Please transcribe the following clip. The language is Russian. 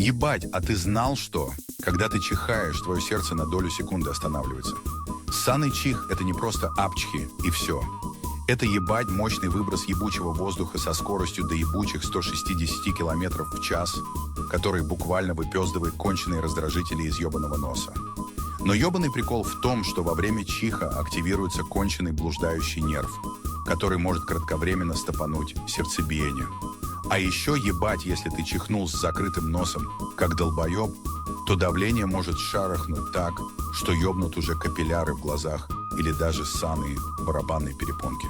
Ебать, а ты знал, что, когда ты чихаешь, твое сердце на долю секунды останавливается? Ссаный чих – это не просто апчхи и все. Это ебать мощный выброс ебучего воздуха со скоростью до ебучих 160 километров в час, который буквально выпездывает конченые раздражители из ебаного носа. Но ебаный прикол в том, что во время чиха активируется конченый блуждающий нерв, который может кратковременно стопануть сердцебиение. А еще ебать, если ты чихнул с закрытым носом, как долбоеб, то давление может шарахнуть так, что ебнут уже капилляры в глазах или даже ссаные барабанные перепонки.